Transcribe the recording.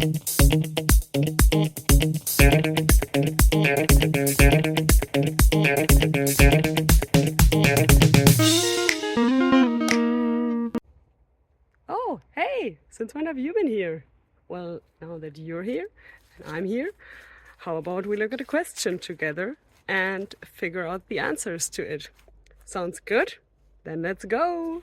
Oh, hey! Since when have you been here? Well, now that you're here and I'm here, how about we look at a question together and figure out the answers to it? Sounds good? Then let's go!